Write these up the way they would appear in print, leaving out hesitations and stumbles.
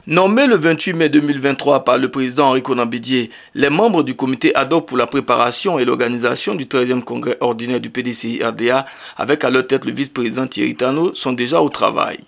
Nommés le 28 mai 2023 par le président Henri Konan Bédié, les membres du comité ad hoc pour la préparation et l'organisation du 13e congrès ordinaire du PDCI-RDA, avec à leur tête le vice-président Thierry Tano, sont déjà au travail.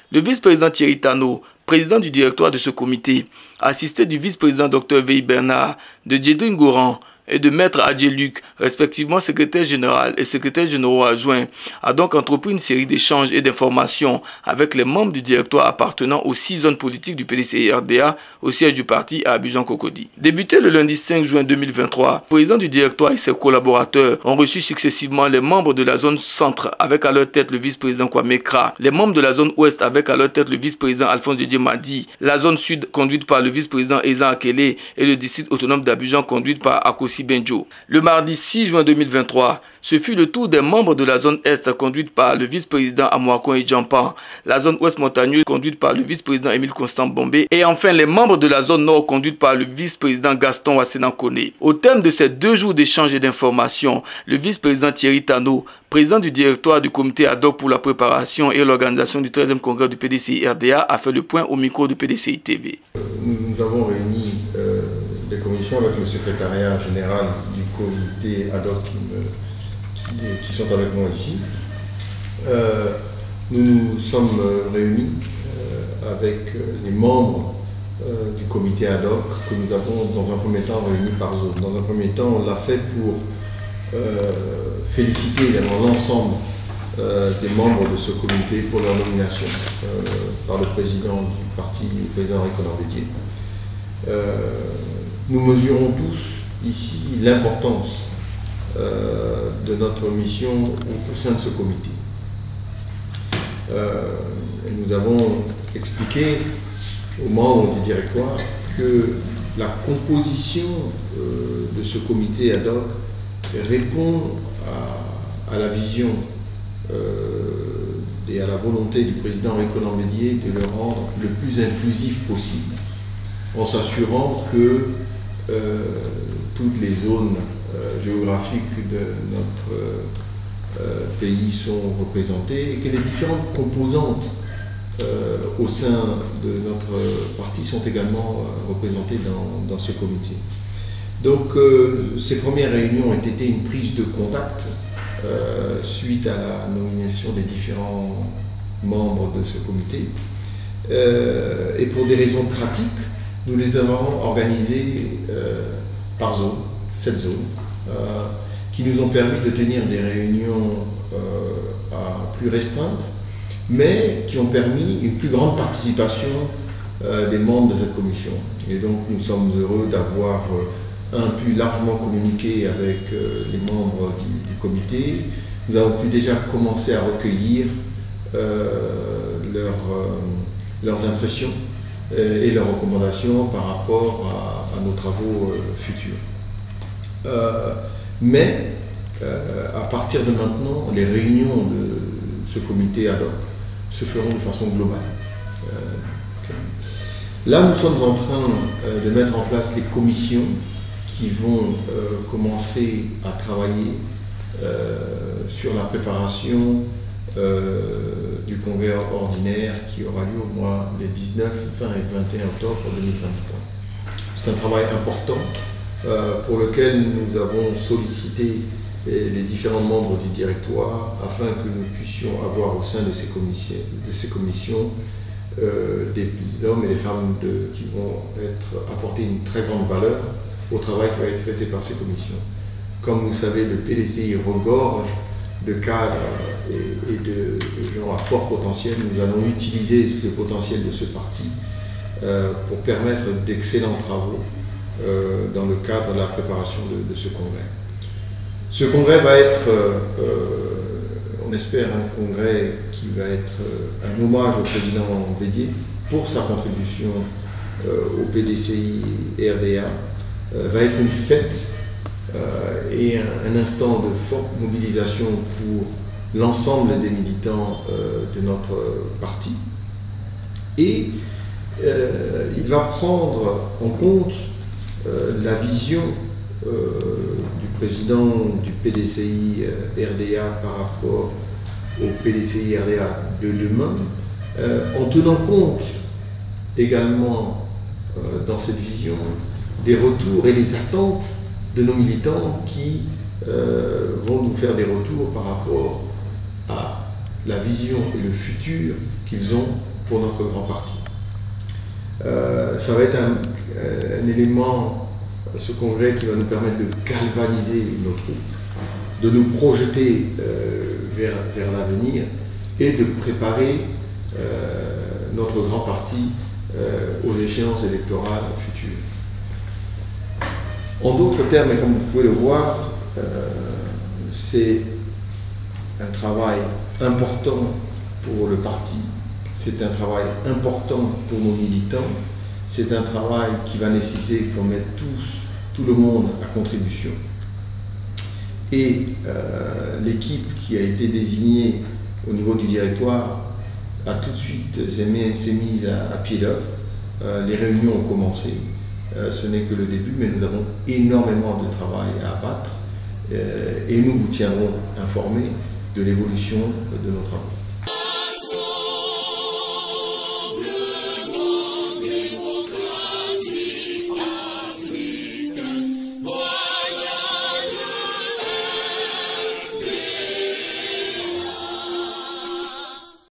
Le vice-président Thierry Tano, président du directoire de ce comité, assisté du vice-président Dr Veil Bernard, de Djedrine Goran et de Maître Adjé Luc, respectivement secrétaire général et secrétaire généraux adjoints, a donc entrepris une série d'échanges et d'informations avec les membres du directoire appartenant aux 6 zones politiques du PDCI-RDA au siège du parti à Abidjan-Cocody. Débuté le lundi 5 juin 2023, le président du directoire et ses collaborateurs ont reçu successivement les membres de la zone centre avec à leur tête le vice-président Kwame Kra, les membres de la zone ouest avec à leur tête le vice-président Alphonse Didier Madi, la zone sud conduite par le vice-président Ezan Akele et le district autonome d'Abidjan conduite par Akosi Benjo. Le mardi 6 juin 2023, ce fut le tour des membres de la zone Est conduite par le vice-président Amouakon et Djampan, la zone Ouest montagneuse conduite par le vice-président Émile Constant Bombé et enfin les membres de la zone Nord conduite par le vice-président Gaston Wassenan Koné. Au terme de ces 2 jours d'échange et d'informations, le vice-président Thierry Tano, président du directoire du comité ad hoc pour la préparation et l'organisation du 13e congrès du PDCI-RDA, a fait le point au micro de PDCI TV. Nous avons réuni des commissions avec le secrétariat général du comité ad hoc qui sont avec moi ici. Nous nous sommes réunis avec les membres du comité ad hoc que nous avons dans un premier temps réunis par zone. Dans un premier temps, on l'a fait pour féliciter également l'ensemble des membres de ce comité pour leur nomination par le président du parti, le président Henri Konan Bédié. Nous mesurons tous ici l'importance de notre mission au sein de ce comité. Et nous avons expliqué aux membres du directoire que la composition de ce comité ad hoc répond à la vision et à la volonté du président Henri Konan Bédié de le rendre le plus inclusif possible, en s'assurant que toutes les zones géographiques de notre pays sont représentées et que les différentes composantes au sein de notre parti sont également représentées dans ce comité. Donc ces premières réunions ont été une prise de contact suite à la nomination des différents membres de ce comité. Et pour des raisons pratiques, nous les avons organisés par zone, 7 zones, qui nous ont permis de tenir des réunions plus restreintes, mais qui ont permis une plus grande participation des membres de cette commission. Et donc nous sommes heureux d'avoir pu largement communiquer avec les membres du comité. Nous avons pu déjà commencer à recueillir leurs impressions et leurs recommandations par rapport à nos travaux futurs. Mais à partir de maintenant, les réunions de ce comité ad hoc se feront de façon globale. Là, nous sommes en train de mettre en place les commissions qui vont commencer à travailler sur la préparation du congrès ordinaire qui aura lieu au mois les 19, 20 et 21 octobre 2023. C'est un travail important pour lequel nous avons sollicité les différents membres du directoire afin que nous puissions avoir au sein de ces commissions des hommes et des femmes qui vont apporter une très grande valeur au travail qui va être fait par ces commissions. Comme vous savez, le PDCI regorge de cadres et de gens à fort potentiel. Nous allons utiliser le potentiel de ce parti pour permettre d'excellents travaux dans le cadre de la préparation de ce congrès. Ce congrès va être, on espère, un congrès qui va être un hommage au président Bédié pour sa contribution au PDCI RDA, va être une fête et un instant de forte mobilisation pour l'ensemble des militants de notre parti. Et il va prendre en compte la vision du président du PDCI RDA par rapport au PDCI RDA de demain, en tenant compte également dans cette vision des retours et les attentes de nos militants qui vont nous faire des retours par rapport à la vision et le futur qu'ils ont pour notre grand parti. Ça va être un élément, ce congrès, qui va nous permettre de galvaniser nos troupes, de nous projeter vers l'avenir et de préparer notre grand parti aux échéances électorales futures. En d'autres termes, et comme vous pouvez le voir, c'est un travail important pour le parti, c'est un travail important pour nos militants, c'est un travail qui va nécessiter qu'on mette tout le monde à contribution. Et l'équipe qui a été désignée au niveau du directoire a tout de suite s'est mise à pied d'œuvre. Les réunions ont commencé. Ce n'est que le début, mais nous avons énormément de travail à abattre et nous vous tiendrons informés de l'évolution de nos travaux.